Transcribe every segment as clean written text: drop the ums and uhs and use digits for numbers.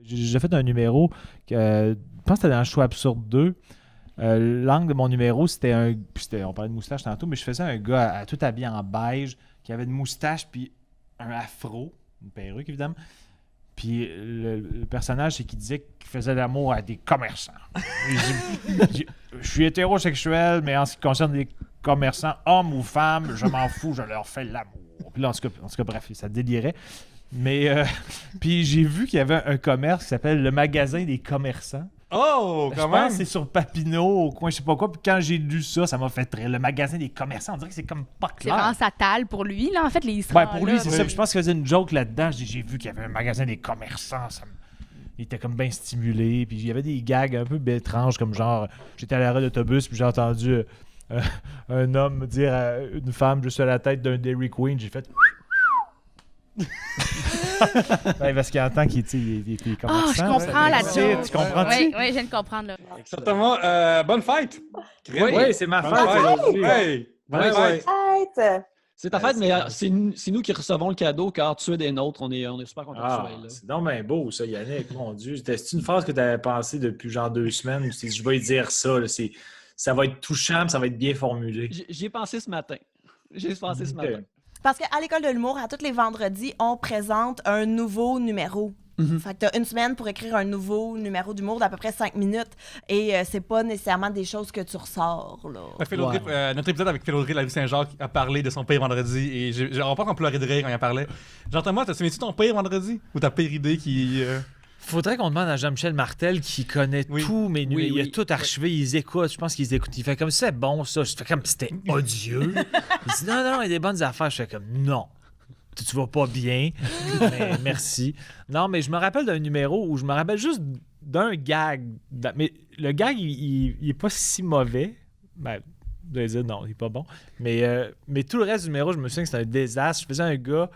J'ai fait un numéro, je pense que c'était dans le Show Absurde 2. L'angle de mon numéro, on parlait de moustache tantôt, mais je faisais un gars tout habillé en beige, qui avait une moustache puis un afro, une perruque évidemment. Puis le personnage, c'est qu'il disait qu'il faisait l'amour à des commerçants. Je suis hétérosexuel, mais en ce qui concerne les commerçants, hommes ou femmes, je m'en fous, je leur fais l'amour. Puis là, en tout cas, bref, ça délirait. Mais puis j'ai vu qu'il y avait un commerce qui s'appelle le magasin des commerçants. Oh, Je pense que c'est sur Papineau, au coin, je sais pas quoi. Puis quand j'ai lu ça m'a fait rire. Le magasin des commerçants, on dirait que c'est comme pas C'est clair. vraiment fatal pour lui, là, en fait, les Ouais, pour lui, c'est ça. Puis je pense qu'il faisait une joke là-dedans. J'ai vu qu'il y avait un magasin des commerçants. Il était comme bien stimulé. Puis il y avait des gags un peu étranges, comme genre, j'étais à l'arrêt d'autobus, puis j'ai entendu un homme dire à une femme, je suis à la tête d'un Dairy Queen. J'ai fait... ouais, parce qu'il entend qu'il est commerçant. Je comprends la joke. Tu comprends-tu? Oui, je viens de comprendre. Là. Exactement. Bonne fête. Oui, c'est ma fête aujourd'hui. Hey, bonne fête. C'est ta fête, mais c'est nous qui recevons le cadeau car tu es des nôtres. On est super contents que tu sois là. C'est donc bien beau, ça, Yannick. Mon Dieu. C'est une phrase que tu avais pensée depuis genre 2 semaines. Je vais dire ça. Là, ça va être touchant, mais ça va être bien formulé. J'y ai pensé ce matin. Matin. Parce qu'à l'école de l'humour, à tous les vendredis, on présente un nouveau numéro. Fait que t'as une semaine pour écrire un nouveau numéro d'humour d'à peu près 5 minutes. Et c'est pas nécessairement des choses que tu ressors, là. Notre épisode avec Félaudry, la vie Saint-Jacques, a parlé de son pire vendredi. Et on pense qu'on pleurait de rire quand il en parlait. J'entends-moi, t'as souviens-tu ton pire vendredi? Ou ta pire idée qui... Faudrait qu'on demande à Jean-Michel Martel qui connaît tous mes numéros. Il a tout archivé, ils écoutent. Je pense qu'ils écoutent. Il fait comme c'est bon ça. Je fais comme c'était odieux. Il dit non, il y a des bonnes affaires. Je fais comme non. Tu vas pas bien. Mais merci. Non, mais je me rappelle d'un numéro où je me rappelle juste d'un gag. Mais le gag, il est pas si mauvais. Ben, vous allez dire non, il est pas bon. Mais tout le reste du numéro, je me souviens que c'était un désastre. Je faisais un gars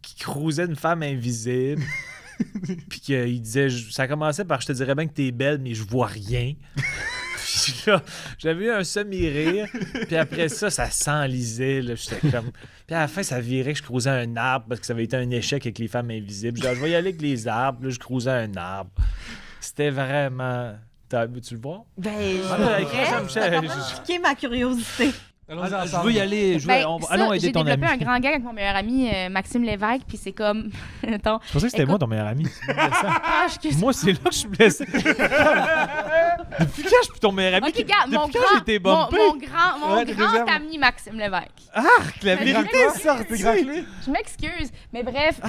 qui crousait une femme invisible. Puis qu'il disait, ça commençait par je te dirais bien que t'es belle, mais je vois rien. Puis là, j'avais eu un semi-rire. Puis après ça s'enlisait. Là, j'étais comme... Puis à la fin, ça virait que je crousais un arbre parce que ça avait été un échec avec les femmes invisibles. Je vais y aller avec les arbres. Là, je crousais un arbre. C'était vraiment... Tu le vois? Ben, Jean-Michel. Ça a piqué ma curiosité. Je veux y aller. Allons aider ton ami. J'ai développé un grand gag avec mon meilleur ami, Maxime Lévesque, puis c'est comme... Attends, je pensais que c'était moi ton meilleur ami. excuse-moi. Moi, c'est là que je suis blessé. Depuis quand je suis ton meilleur ami? OK, regarde, Depuis quand j'ai été bumpé? mon grand ami Maxime Lévesque. La vérité est sortie. Je m'excuse, mais bref, on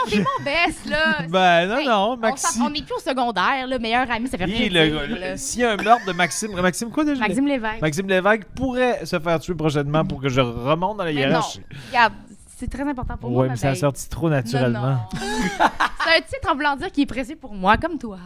fait mon best, là. Ben non, Maxime. On est plus au secondaire, là, meilleur ami, ça fait rien dire. S'il y a un meurtre de Maxime quoi déjà? Maxime Lévesque. Maxime Lévesque pourrait se faire tuer prochainement pour que je remonte dans la hiérarchie. Non, regarde, c'est très important pour moi. Oui, mais ça a sorti trop naturellement. Non. C'est un titre en voulant dire qu'il est pressé pour moi, comme toi.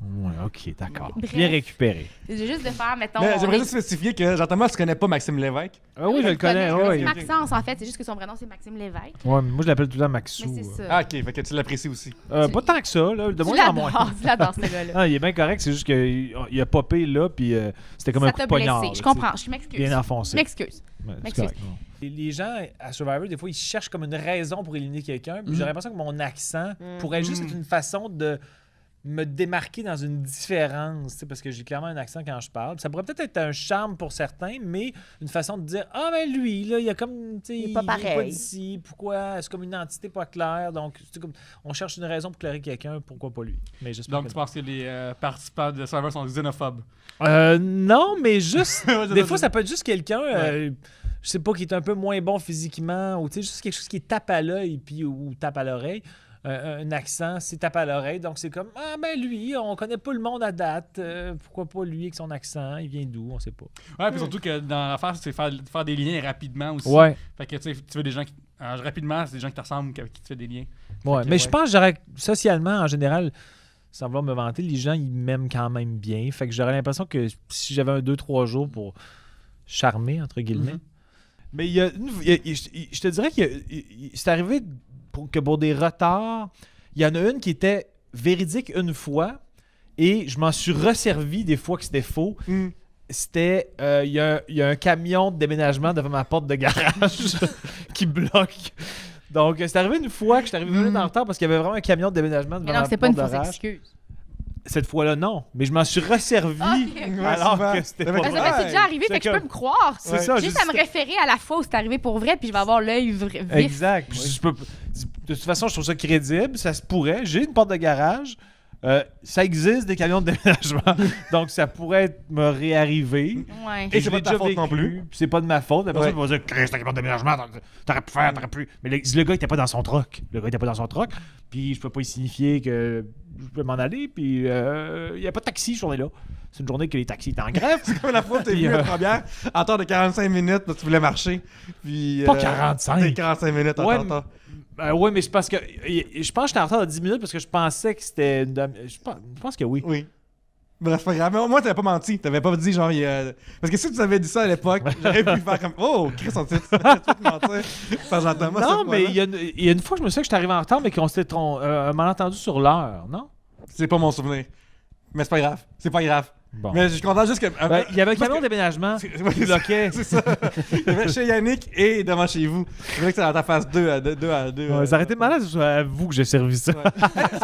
Ouais, ok, d'accord. Bref. Bien récupéré. J'ai juste de faire, mettons... J'aimerais juste spécifier que Jean-Thomas, tu connais pas Maxime Lévesque. Ah oui, je le connais. C'est Maxence, en fait. C'est juste que son vrai nom, c'est Maxime Lévesque. Ouais, mais moi, je l'appelle tout le temps Maxou. Mais c'est ça. Ah, ok, fait que tu l'apprécies aussi. Pas tant que ça, là. De moins en moins. Tu l'adores, ce gars-là. Ah, il est bien correct, c'est juste qu'il a popé là, puis c'était comme un coup de poignard. Je comprends, je m'excuse. Bien enfoncé. Je m'excuse. Les gens à Survivor, des fois, ils cherchent comme une raison pour éliminer quelqu'un. Puis j'ai l'impression que mon accent pourrait juste être une façon de me démarquer dans une différence, parce que j'ai clairement un accent quand je parle. Ça pourrait peut-être être un charme pour certains, mais une façon de dire « Ah, ben lui, là, il y a comme... il est pas pareil. Pas d'ici. Pourquoi? C'est comme une entité pas claire. Donc, comme, on cherche une raison pour clairer quelqu'un. Pourquoi pas lui? » Mais donc, tu penses que les participants de Survivor sont xénophobes? Non, mais juste... des fois, ça peut être juste quelqu'un... je sais pas, qui est un peu moins bon physiquement, ou juste quelque chose qui tape à l'œil ou tape à l'oreille. Un accent, c'est tape à l'oreille. Donc, c'est comme, ah ben lui, on connaît pas le monde à date. Pourquoi pas lui avec son accent? Il vient d'où? On sait pas. Ouais, puis surtout que dans l'affaire, c'est faire des liens rapidement aussi. Ouais. Fait que tu veux des gens qui... rapidement, c'est des gens qui te ressemblent, avec qui tu fais des liens. Ouais, mais je pense que j'aurais, socialement, en général, sans vouloir me vanter, les gens, ils m'aiment quand même bien. Fait que j'aurais l'impression que si j'avais 2-3 jours pour charmer, entre guillemets. Mais je te dirais que c'est arrivé que pour des retards, il y en a une qui était véridique une fois et je m'en suis resservi des fois que c'était faux. C'était, il y a un camion de déménagement devant ma porte de garage qui bloque. Donc, c'est arrivé une fois que je suis arrivé 20 minutes en retard parce qu'il y avait vraiment un camion de déménagement devant Mais non, la c'était pas une porte fausse d'orage. excuse. Cette fois-là, non. Mais je m'en suis resservi alors souvent. que c'était Mais pas Parce que vrai. c'est déjà arrivé, C'est fait que je que- peux me croire. C'est ça, Juste à me référer à la fois où c'est arrivé pour vrai, puis je vais avoir l'œil vif. Exact. Puis de toute façon, je trouve ça crédible. Ça se pourrait. J'ai une porte de garage. Ça existe des camions de déménagement. Donc, ça pourrait me réarriver. Ouais. Et je c'est pas l'ai de ta déjà faute vécu, non plus. puis c'est pas de ma faute. La personne Ouais. va dire Chris, c'est un camion de déménagement. T'aurais pu faire, t'aurais pu. Mais le gars, il était pas dans son truck. Puis je peux pas y signifier que je peux m'en aller. Puis il y a pas de taxi ce journée-là. C'est une journée que les taxis étaient en grève. Comme la fois où t'es Puis, venu la première, en temps de 45 minutes, parce que tu voulais marcher. Puis, Pas 45. T'es 45 minutes en Ouais, temps. Ouais, mais c'est parce que. Je pense que j'étais en retard de 10 minutes parce que je pensais que c'était. Je pense que oui. Oui. Bref, pas grave. Mais moi, t'avais pas menti. T'avais pas dit genre. Parce que si tu avais dit ça à l'époque, j'aurais pu faire comme. Oh, Chris, on s'est mentir. Faire genre Thomas. Non, mais il y a une fois, je me souviens que j'étais arrivé en retard, mais qu'on s'était un malentendu sur l'heure, non? C'est pas mon souvenir. Mais c'est pas grave. C'est pas grave. Bon. Mais je suis content juste que. Il y avait un parce camion que- de déménagement C'est- qui bloquait. C'est ça. Il y avait chez Yannick et devant chez vous. C'est vrai que c'est dans ta phase 2 à 2. Ouais, ça aurait été malade que ce soit à vous que j'ai servi ça.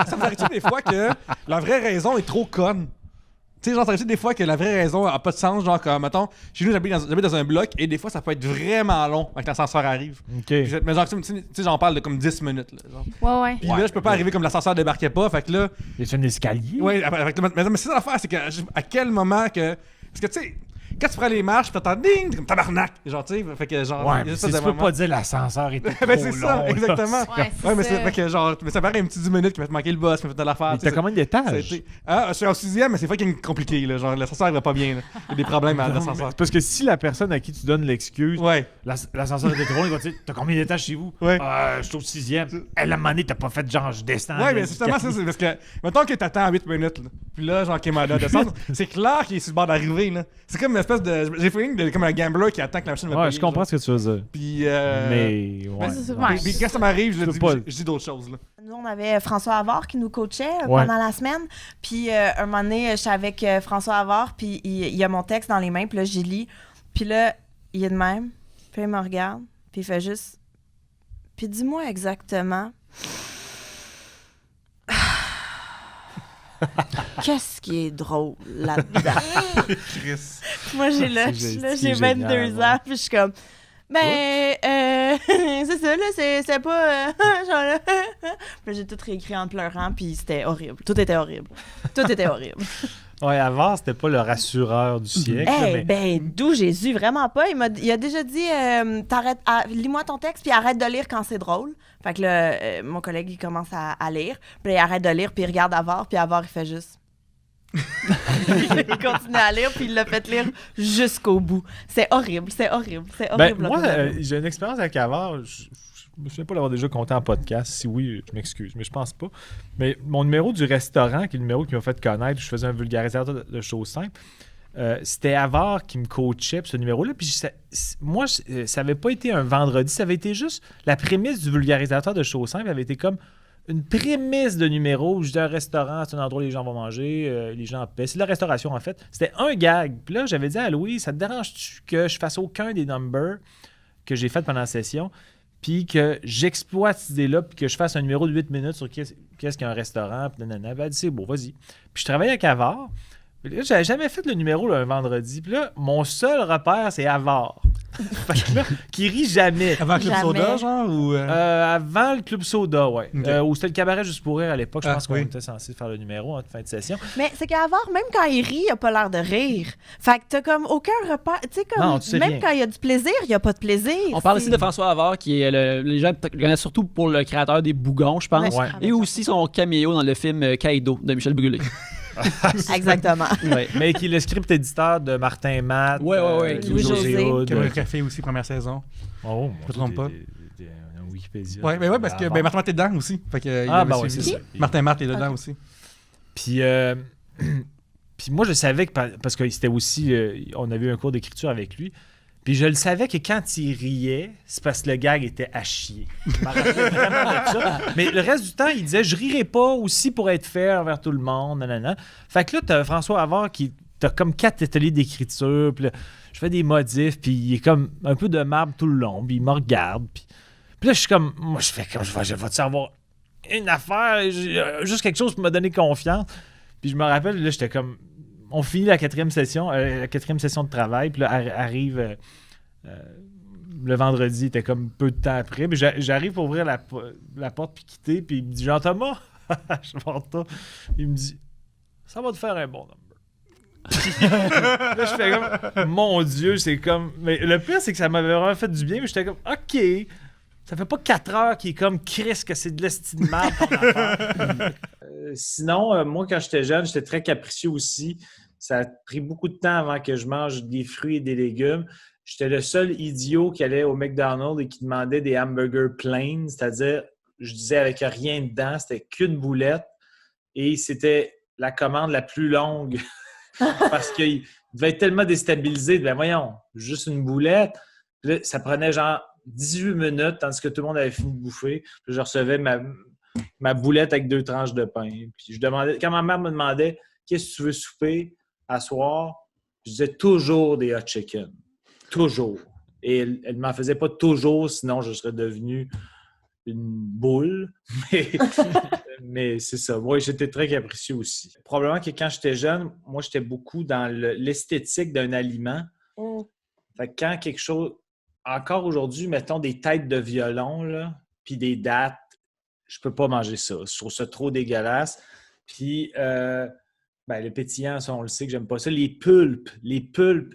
Ça vous arrive des fois que la vraie raison est trop conne? Tu sais, genre, ça arrive des fois que la vraie raison a pas de sens. Genre, comme, mettons, chez nous, j'habite dans un bloc et des fois, ça peut être vraiment long quand l'ascenseur arrive. OK. Mais genre, tu sais, j'en parle de comme 10 minutes. Là, genre. Ouais. Puis là, je peux pas arriver comme l'ascenseur débarquait pas. Fait que là, Il y a un escalier. ouais, mais c'est ça l'affaire, c'est que à quel moment que. Parce que tu sais, quand tu prends les marches, puis t'entends ding, t'es comme tabarnak. Genre, tu sais, fait que genre. Ouais, il y a mais juste tu des peux moments. pas dire l'ascenseur était trop Ben, c'est ça, long, là. exactement. Ouais, c'est mais ça. c'est fait que genre, mais ça paraît un petit 10 minutes qui va te manquer le boss, qui va te l'affaire. Mais tu sais, t'as combien d'étages? ça a été- Ah, je suis en 6e, mais c'est fucking compliqué, là. Genre, l'ascenseur, il va pas bien, là. Il y a des problèmes à l'ascenseur. Parce que si la personne à qui tu donnes l'excuse, Ouais. l'ascenseur était trop long, il va te dire t'as combien d'étages chez vous? Ouais. Je suis au 6e. Elle a demandé, t'as pas fait genre je descends. Ouais, mais c'est justement ça, c'est parce que, mettons que t'attends 8 minutes, là. Puis là, genre, Kémada descend, c'est clair qu'il est sur le bord d'arriver, là. C'est comme une espèce de. J'ai fait comme un gambler qui attend que la machine va Ouais, payer, je comprends genre. ce que tu veux dire. Puis, Mais, ouais. c'est ça, ouais. ouais. Puis quand ça m'arrive, je Tu le peux dis, pas- je dis d'autres choses, là. Nous, on avait François Havard qui nous coachait Ouais. pendant la semaine. Puis un moment donné, je suis avec François Havard, puis il a mon texte dans les mains, puis là, j'y lis. Puis là, il est de même, puis il me regarde, puis il fait juste... Puis dis-moi exactement... Qu'est-ce qui est drôle là-dedans? Chris. Moi, j'ai C'est 22 génial, ans, puis je suis comme... Ben, c'est ça, là, c'est pas... genre là... Puis là, j'ai tout réécrit en pleurant, puis c'était horrible. Tout était horrible. Tout était horrible. Ouais, avant, c'était pas le rassureur du siècle. là, Eh mais... ben, d'où Jésus, vraiment pas. Il a déjà dit, lis-moi ton texte, puis arrête de lire quand c'est drôle. Fait que là, mon collègue, il commence à lire. Puis là, il arrête de lire, puis il regarde Havard, puis Havard, il fait juste... il continue à lire, puis il l'a fait lire jusqu'au bout. C'est horrible, c'est horrible, c'est Ben, horrible. moi, horrible. j'ai une expérience avec Havard. Je me souviens pas l'avoir déjà compté en podcast. Si oui, je m'excuse, mais je pense pas. Mais mon numéro du restaurant, qui est le numéro qui m'a fait connaître, où je faisais un vulgarisateur de choses simples, c'était Havard qui me coachait pour ce numéro-là. Puis moi, ça avait pas été un vendredi, ça avait été juste la prémisse du vulgarisateur de choses simples avait été comme une prémisse de numéro. Je dis un restaurant, c'est un endroit où les gens vont manger, les gens paient. C'est de la restauration, en fait. C'était un gag. Puis là, j'avais dit à Louis, ça te dérange-tu que je fasse aucun des numbers que j'ai fait pendant la session, puis que j'exploite cette idée-là, puis que je fasse un numéro de 8 minutes sur qu'est-ce qu'un restaurant, puis nanana. Ben, elle dit, c'est beau, vas-y. Puis je travaillais avec Havard. Puis là, j'avais jamais fait le numéro là, un vendredi. Puis là, mon seul repère, c'est Havard. Fait que là, qui rit jamais. Avant Club Jamais. Soda, genre, ou. Avant le Club Soda, ouais. Ok. Ou c'était le cabaret juste pour rire à l'époque. Je Ah, pense qu'on oui. était censé faire le numéro en fin de session. Mais c'est qu'Havard, même quand il rit, il a pas l'air de rire. Fait que t'as comme aucun repère. Tu sais, comme Non, tu sais même rien. quand il y a du plaisir, il y a pas de plaisir. On parle C'est- ici de François Havard, qui est les gens le connaissent surtout pour le créateur des Bougons, je pense. Ouais. Et aussi son caméo dans le film Kaido de Michel Brûlé. Exactement. Ouais. Mais qui est le script éditeur de Martin Matt. Ouais, ouais, ouais. Louis-José. Hood. Caméra Café aussi, première saison. Oh, Je me trompe pas. Un Wikipédia. Ouais, mais ouais, parce que Avant. Martin Matt est dedans aussi. Fait que, il Ah, avait bah ouais, suivi. c'est ça. Martin Matt est dedans Ok. aussi. Puis, puis moi, je savais que, parce que c'était aussi, on avait eu un cours d'écriture avec lui, puis je le savais que quand il riait, c'est parce que le gag était à chier. Je m'en rappelais vraiment de ça. Mais le reste du temps, il disait, je rirai pas aussi pour être fair envers tout le monde, nanana. Fait que là, t'as François Havard qui, t'as comme 4 ateliers d'écriture, puis là, je fais des modifs, puis il est comme un peu de marbre tout le long, puis il me regarde, puis Puis là, je suis comme, moi, je fais comme, je vais te savoir une affaire, juste quelque chose pour me donner confiance. Puis je me rappelle, là, j'étais comme, on finit la quatrième session de travail, puis là, arrive le vendredi, il était comme peu de temps après. Puis j'arrive pour ouvrir la porte puis quitter, puis il me dit, Jean-Thomas, je porte pas. Il me dit, ça va te faire un bon number. Là, je fais comme, mon Dieu, c'est comme. Mais le pire, c'est que ça m'avait vraiment fait du bien, mais j'étais comme, OK. Ça fait pas 4 heures qu'il est comme Chris que c'est de l'esti de merde ton affaire. Sinon, moi, quand j'étais jeune, j'étais très capricieux aussi. Ça a pris beaucoup de temps avant que je mange des fruits et des légumes. J'étais le seul idiot qui allait au McDonald's et qui demandait des hamburgers plain, c'est-à-dire, je disais avec rien dedans, c'était qu'une boulette. Et c'était la commande la plus longue parce qu'il devait être tellement déstabilisé. Ben voyons, juste une boulette. Puis là, ça prenait genre 18 minutes, tandis que tout le monde avait fini de bouffer. Puis je recevais ma boulette avec 2 tranches de pain. Puis je demandais, quand ma mère me demandait « Qu'est-ce que tu veux souper à soir? » Je disais toujours des hot chicken. Toujours. Et elle ne m'en faisait pas toujours, sinon je serais devenu une boule. Mais c'est ça. Moi, j'étais très capricieux aussi. Probablement que quand j'étais jeune, moi, j'étais beaucoup dans l'esthétique d'un aliment. Fait que quand quelque chose... Encore aujourd'hui, mettons des têtes de violon, là, puis des dattes, je peux pas manger ça. Je trouve ça trop dégueulasse. Puis, le pétillant, ça, on le sait que j'aime pas ça. Les pulpes,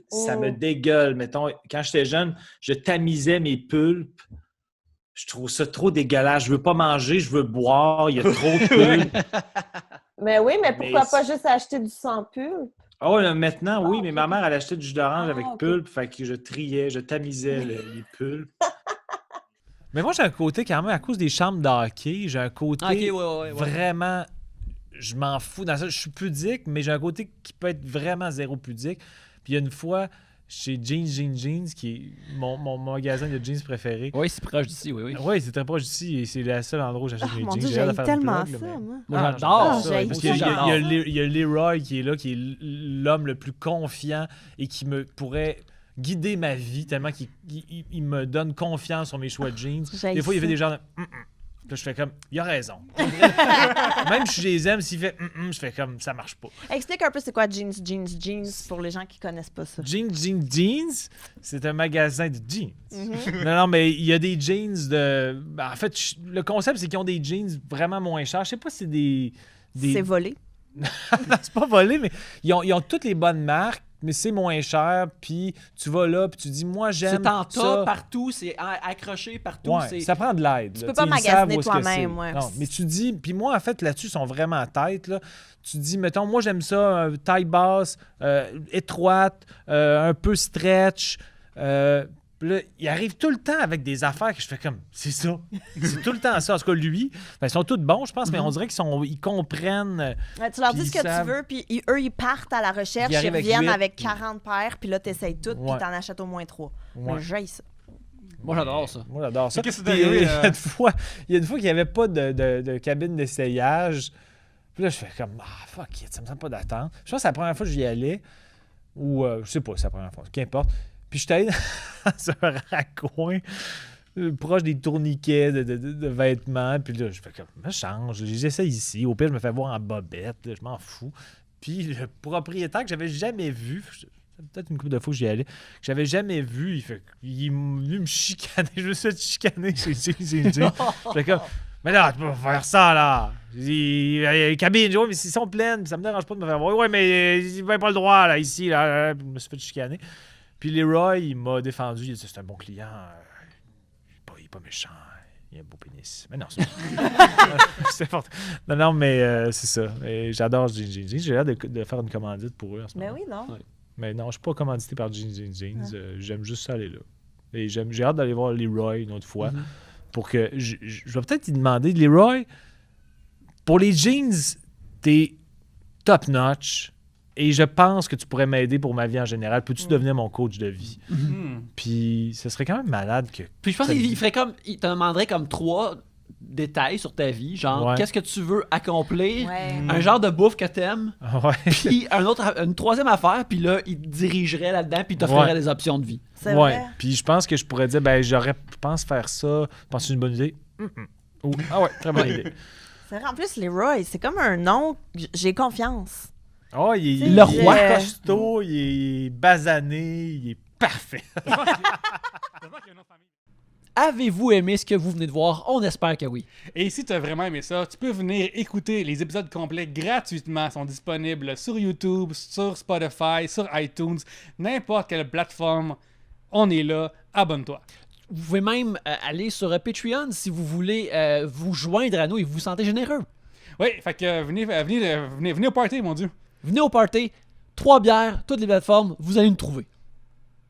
ça me dégueule. Mettons, quand j'étais jeune, je tamisais mes pulpes. Je trouve ça trop dégueulasse. Je veux pas manger, je veux boire. Il y a trop de pulpes. Mais oui, mais pourquoi pas juste acheter du sans pulpe? Oh, maintenant, oui, mais ma mère, elle achetait du jus d'orange avec pulpe, fait que je triais, je tamisais les pulpes. Mais moi, j'ai un côté, quand même, à cause des chambres d'hockey, j'ai un côté vraiment... Je m'en fous. Dans ça, je suis pudique, mais j'ai un côté qui peut être vraiment zéro pudique. Puis il y a une fois... Chez Jeans, qui est mon magasin de jeans préféré. Oui, c'est proche d'ici, oui. Oui, c'est très proche d'ici et c'est le seul endroit où j'achète mes Mon jeans. Dieu, J'ai hâte de j'aime faire une tellement plug, ça, mais... moi. Moi, j'adore ça. Parce qu'il y a Leroy qui est là, qui est l'homme le plus confiant et qui me pourrait guider ma vie tellement qu'il me donne confiance sur mes choix de jeans. Des fois, il fait des gens de... Là, je fais comme, il a raison. Même si je les aime, s'il fait je fais comme, ça marche pas. Explique un peu c'est quoi Jeans pour les gens qui connaissent pas ça. Jeans, c'est un magasin de jeans. Non, mais il y a des jeans de... En fait, le concept, c'est qu'ils ont des jeans vraiment moins chers. Je sais pas si c'est des... C'est volé. Non, c'est pas volé, mais ils ont toutes les bonnes marques, mais c'est moins cher, puis tu vas là, puis tu dis, moi, j'aime c'est en ça. tas partout, c'est accroché partout. Ouais, ça prend de l'aide. Tu peux pas magasiner toi-même. Ouais. Non, mais tu dis, puis moi, en fait, là-dessus, ils sont vraiment en tête. Là. Tu dis, mettons, moi, j'aime ça, taille basse, étroite, un peu stretch. Là, il arrive tout le temps avec des affaires que je fais comme, c'est ça. C'est tout le temps ça. En tout cas, lui, ils sont tous bons, je pense, mais on dirait qu'ils comprennent. Tu leur dis ce que tu veux, puis eux, ils partent à la recherche, ils reviennent avec 40 paires, puis là, tu essayes tout, puis t'en achètes au moins 3. Mais j'aille ça. Moi, j'adore ça. Moi, j'adore ça. Qu'est-ce qui t'est arrivé? Il y a une fois qu'il n'y avait pas de cabine d'essayage. Puis là, je fais comme, fuck it, ça me semble pas d'attendre. Je pense que c'est la première fois que j'y allais, ou je sais pas, c'est la première fois, qu'importe. Puis je suis allé dans un raccoin proche des tourniquets de vêtements. Puis là, je fais comme, je change. J'essaie ici. Au pire, je me fais voir en bobette. Là, je m'en fous. Puis le propriétaire que j'avais jamais vu, peut-être une couple de fois que j'y allais, que j'avais jamais vu, il est venu me chicaner. Je me suis fait chicaner. Je fais comme, mais là, tu peux pas faire ça, là. Les cabines, mais s'ils sont pleines, ça me dérange pas de me faire voir. Ouais, mais il n'a pas le droit, là, ici. Là. Je me suis fait chicaner. Puis Leroy, il m'a défendu. Il a dit, c'est un bon client. Il est pas méchant. Il a un beau pénis. Mais non, c'est fort. Non, mais c'est ça. Et j'adore Jeans. J'ai hâte de faire une commandite pour eux en ce moment. Mais oui, non. Ouais. Mais non, je suis pas commandité par Jeans. J'aime juste ça aller là. Et j'ai hâte d'aller voir Leroy une autre fois. Pour que... Je vais peut-être lui demander, Leroy, pour les jeans, t'es top-notch. Et je pense que tu pourrais m'aider pour ma vie en général. Peux-tu devenir mon coach de vie? Puis ce serait quand même malade que... Puis je pense qu'il ferait comme... Il te demanderait comme 3 détails sur ta vie, genre Ouais. qu'est-ce que tu veux accomplir, Ouais. un genre de bouffe que t'aimes, Ouais. puis une troisième affaire, puis là, il te dirigerait là-dedans, puis il t'offrirait Ouais. des options de vie. C'est Ouais. vrai. Puis je pense que je pourrais dire, je pense faire ça. Pense que c'est une bonne idée. Ou, ah ouais, très bonne idée. C'est vrai. En plus, Leroy, c'est comme un nom, j'ai confiance. Oh, il est Le roi. costaud, il est basané, il est parfait. Avez-vous aimé ce que vous venez de voir? On espère que oui. Et si tu as vraiment aimé ça, tu peux venir écouter les épisodes complets gratuitement. Ils sont disponibles sur YouTube, sur Spotify, sur iTunes, n'importe quelle plateforme. On est là. Abonne-toi. Vous pouvez même aller sur Patreon si vous voulez vous joindre à nous et vous vous sentez généreux. Oui, fait que venez au party, mon Dieu. Venez au party, 3 bières, toutes les plateformes, vous allez nous trouver.